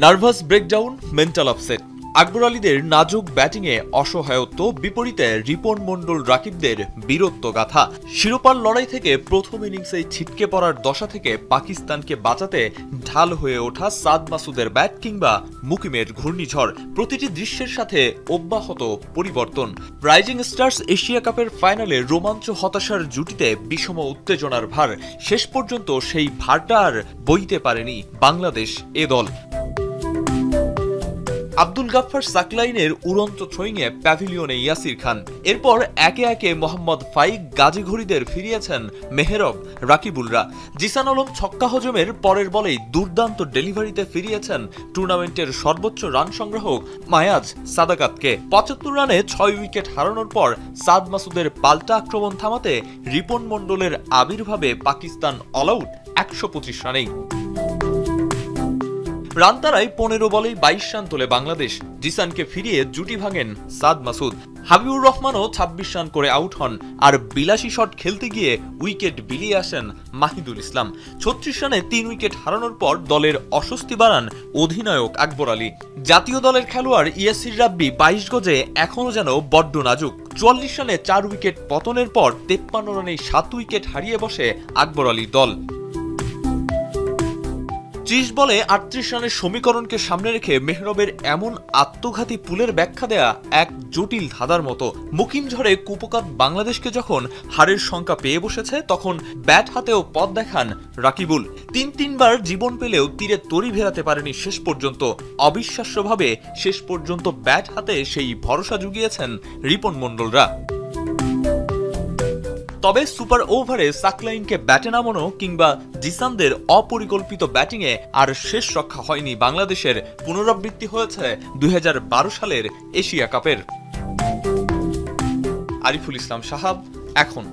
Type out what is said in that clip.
Nervous breakdown, mental upset. Akbar আলীদের নাজুক ব্যাটিংয়ে অসহায়ত্ব, বিপরীতে রিপন মন্ডল রাকিবদের বীরত্ব গাথা। শিরোপার লড়াই থেকে প্রথম ইনিংসে ছিটকে পড়ার দশা থেকে পাকিস্তানকে বাঁচাতে ঢাল হয়ে ওঠা সাদ মাসুদের ব্যাট কিংবা মুকিমের ঘূর্ণিঝড়, প্রতিটি দৃশ্যের সাথে অব্যাহত পরিবর্তন। রাইজিং স্টার্স এশিয়া কাপের ফাইনালে রোমাঞ্চ হতাশার জুটিতে বিষম উত্তেজনার ভার। শেষ পর্যন্ত সেই ভারটা আর বইতে পারেনি বাংলাদেশ এ দল। আব্দুল গাফফার সাকলাইনের উড়ন্ত থ্রোয়িংয়ে প্যাভিলিয়নে ইয়াসির খান। এরপর একে একে মোহাম্মদ ফাইক, গাজীঘড়িদের ফিরিয়েছেন মেহরব, রাকিবুলরা। জিসান আলম ছক্কা হজমের পরের বলেই দুর্দান্ত ডেলিভারিতে ফিরিয়েছেন টুর্নামেন্টের সর্বোচ্চ রান সংগ্রাহক মায়াজ সাদাকাতকে। ৭৫ রানে ৬ উইকেট হারানোর পর সাদ মাসুদের পাল্টা আক্রমণ থামাতে রিপন মন্ডলের আবির্ভাবে পাকিস্তান অল আউট ১২৫ রানেই। রান তারাই ১৫ বলেই ২২ রান তোলে বাংলাদেশ। জিসানকে ফিরিয়ে জুটি ভাঙেন সাদ মাসুদ। হাবিবুর রহমানও ২৬ রান করে আউট হন। আর বিলাসী শট খেলতে গিয়ে উইকেট বিলিয়ে আসেন মাহিদুল ইসলাম। ৩৬ রানে ৩ উইকেট হারানোর পর দলের অস্বস্তি বাড়ান অধিনায়ক আকবর আলী। জাতীয় দলের খেলোয়াড় ইয়াসির রাব্বি ২২ গজে এখনও যেন বড্ড নাজুক। ৪৪ রানে ৪ উইকেট পতনের পর ৫৩ রানে ৭ উইকেট হারিয়ে বসে আকবর আলীর দল। ৩০ বলে ৩৮ রানের সমীকরণকে সামনে রেখে মেহরবের এমন আত্মঘাতী পুলের ব্যাখ্যা দেয়া এক জটিল ধাঁধার মতো। মুকিম ঝড়ে কুপকাত বাংলাদেশকে যখন হারের শঙ্কা পেয়ে বসেছে, তখন ব্যাট হাতেও পথ দেখান রাকিবুল। তিনবার জীবন পেলেও তীরে তরি ভেরাতে পারেনি শেষ পর্যন্ত। অবিশ্বাস্যভাবে শেষ পর্যন্ত ব্যাট হাতে সেই ভরসা জুগিয়েছেন রিপন মন্ডলরা। তবে সুপার ওভারে সাকলাইনকে ব্যাটে নামানো কিংবা জিসানদের অপরিকল্পিত ব্যাটিংয়ে আর শেষ রক্ষা হয়নি বাংলাদেশের। পুনরাবৃত্তি হয়েছে ২০১২ সালের এশিয়া কাপের। আরিফুল ইসলাম সাহাব, এখন।